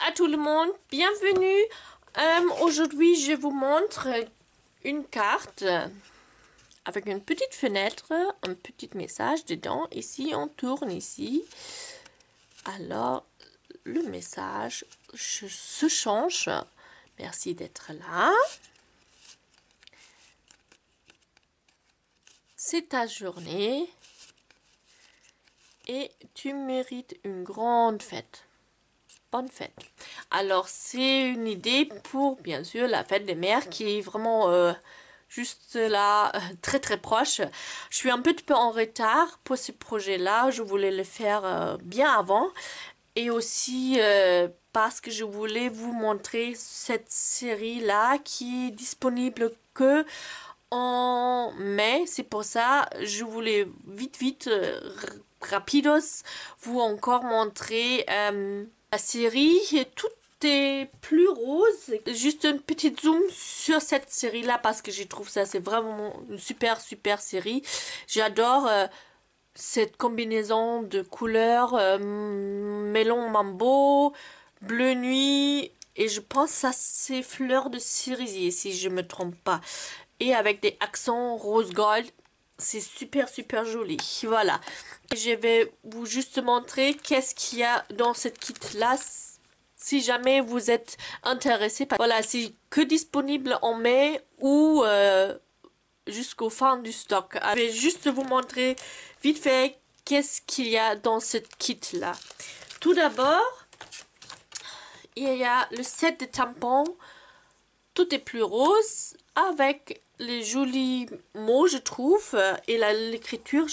à tout le monde, bienvenue. Aujourd'hui, je vous montre une carte avec une petite fenêtre, un petit message dedans. Ici, on tourne ici. Alors, le message se change. Merci d'être là. C'est ta journée et tu mérites une grande fête. Bonne fête. Alors, c'est une idée pour, bien sûr, la fête des mères qui est vraiment juste là, très très proche. Je suis un petit peu en retard pour ce projet-là. Je voulais le faire bien avant. Et aussi parce que je voulais vous montrer cette série-là qui est disponible que en mai. C'est pour ça je voulais vite, rapidos, vous encore montrer la série. Tout est plus rose. Juste une petite zoom sur cette série-là parce que je trouve ça, c'est vraiment une super série. J'adore cette combinaison de couleurs melon mambo, bleu nuit, et je pense ça c'est fleur de cerisier si je me trompe pas, et avec des accents rose gold. C'est super joli. Voilà, je vais vous juste montrer qu'est-ce qu'il y a dans cette kit là si jamais vous êtes intéressé. Voilà, c'est que disponible en mai ou jusqu'au fin du stock. Je vais juste vous montrer vite fait qu'est-ce qu'il y a dans cette kit là. Tout d'abord, il y a le set de tampons. Tout est plus rose avec les jolis mots, je trouve, et l'écriture.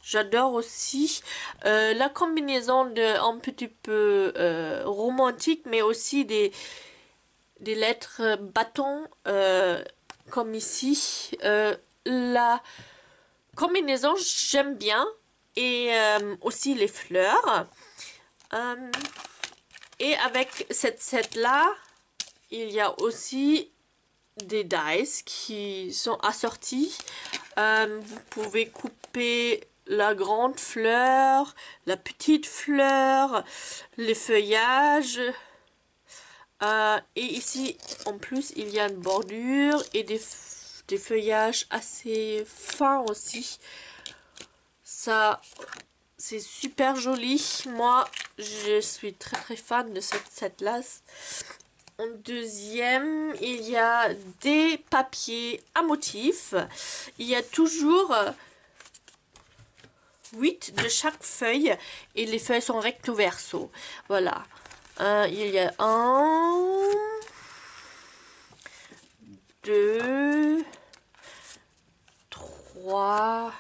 J'adore aussi la combinaison de un petit peu romantique, mais aussi des lettres bâtons comme ici. La combinaison, j'aime bien, et aussi les fleurs. Et avec cette set là, il y a aussi des dies qui sont assortis. Vous pouvez couper la grande fleur, la petite fleur, les feuillages. Et ici, en plus, il y a une bordure et des feuillages assez fins aussi. Ça, c'est super joli. Moi, je suis très fan de cette set-là. En deuxième, il y a des papiers à motifs. Il y a toujours 8 de chaque feuille et les feuilles sont recto verso. Voilà. Il y a 1, 2, 3,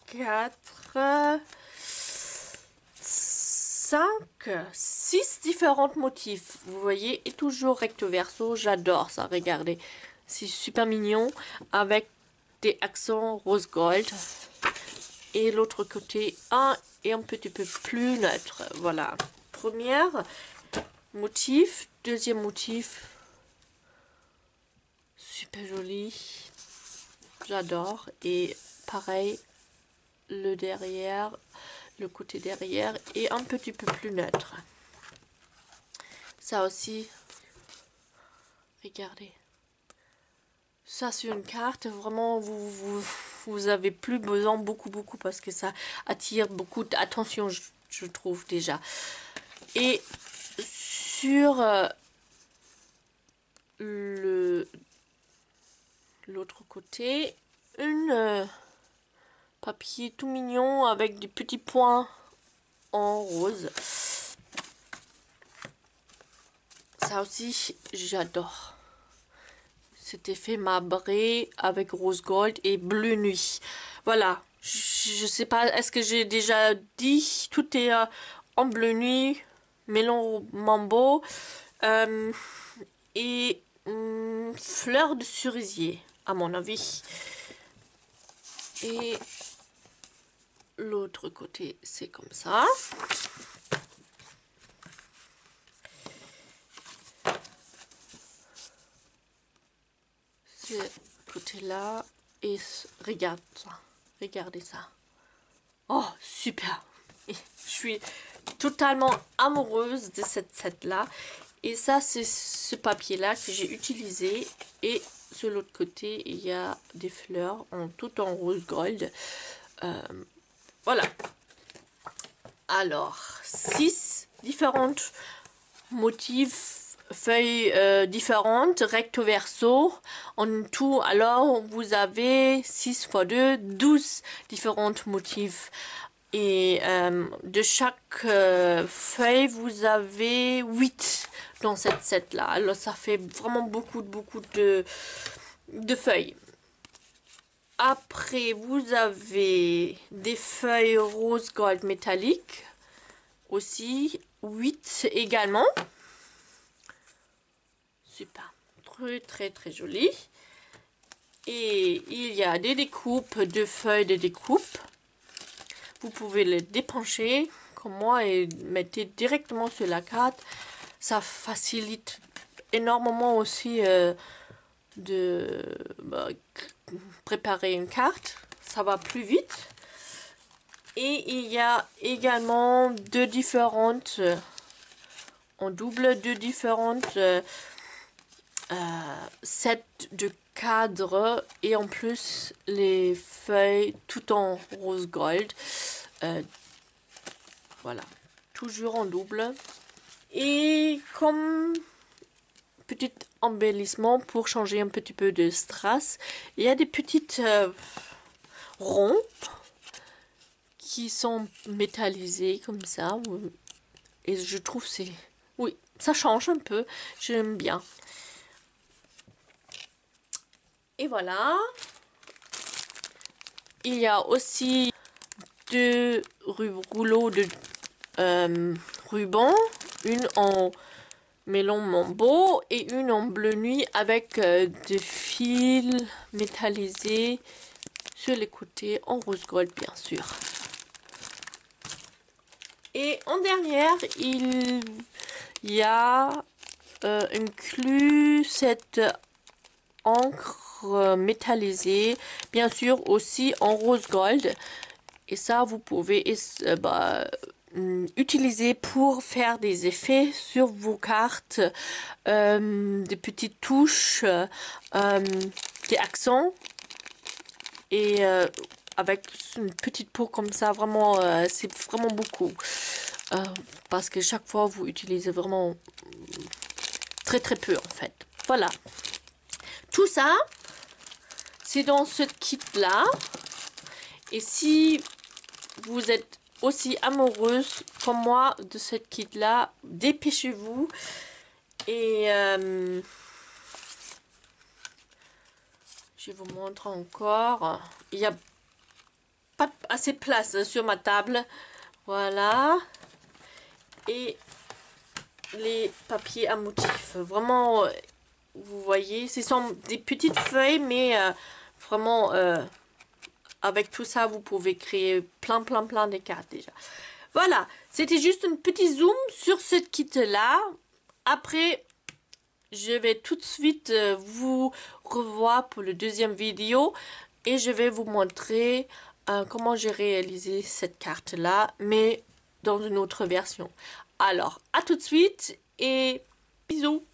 4, 5, 6 différents motifs. Vous voyez, et toujours recto verso. J'adore ça, regardez. C'est super mignon avec des accents rose gold. Et l'autre côté, un et un petit peu plus neutre. Voilà. Premier motif, deuxième motif. Super joli. J'adore. Et pareil, le derrière, le côté derrière est un petit peu plus neutre. Ça aussi, regardez. Ça sur une carte, vraiment, vous avez plus besoin beaucoup parce que ça attire beaucoup d'attention, je trouve déjà. Et sur l'autre côté, une papier tout mignon avec des petits points en rose. Ça aussi, j'adore. Cet effet marbré avec rose gold et bleu nuit. Voilà. Je sais pas, est-ce que j'ai déjà dit, tout est en bleu nuit, melon mambo et fleur de cerisier, à mon avis. Et l'autre côté, c'est comme ça. Ce côté-là, et regarde ça. Regardez ça. Oh, super. Je suis totalement amoureuse de cette set-là. Et ça, c'est ce papier-là que j'ai utilisé. Et sur l'autre côté, il y a des fleurs tout en rose gold. Voilà. Alors, 6 différentes motifs, feuilles différentes, recto verso. En tout, alors, vous avez 6 x 2, 12 différentes motifs. Et de chaque feuille, vous avez 8 dans cette set-là. Alors, ça fait vraiment beaucoup de feuilles. Après, vous avez des feuilles rose gold métallique. Aussi, 8 également. Super. Très joli. Et il y a des découpes de feuilles de découpe. Vous pouvez les dépencher comme moi et mettez directement sur la carte. Ça facilite énormément aussi de préparer une carte. Ça va plus vite. Et il y a également deux différentes, en double, deux différentes sets de cadres et en plus les feuilles tout en rose gold. Voilà, toujours en double. Et comme petit embellissement pour changer un petit peu de strass, il y a des petites ronds qui sont métallisés comme ça. Et je trouve c'est... Oui, ça change un peu. J'aime bien. Et voilà. Il y a aussi deux rouleaux de ruban. Une en melon mambo et une en bleu nuit avec des fils métallisés sur les côtés en rose gold bien sûr. Et en dernière, il y a inclus cette encre métallisée, bien sûr aussi en rose gold. Et ça, vous pouvez utiliser pour faire des effets sur vos cartes, des petites touches, des accents. Et avec une petite peau comme ça, vraiment, c'est vraiment beaucoup. Parce que chaque fois, vous utilisez vraiment très peu en fait. Voilà. Tout ça, c'est dans ce kit-là. Et si vous êtes aussi amoureuse comme moi de cette kit-là, dépêchez-vous. Et je vous montre encore. Il n'y a pas assez de place sur ma table. Voilà. Et les papiers à motifs. Vraiment, vous voyez, ce sont des petites feuilles, mais vraiment, avec tout ça, vous pouvez créer plein de cartes déjà. Voilà, c'était juste un petit zoom sur ce kit-là. Après, je vais tout de suite vous revoir pour le deuxième vidéo. Et je vais vous montrer comment j'ai réalisé cette carte-là, mais dans une autre version. Alors, à tout de suite et bisous!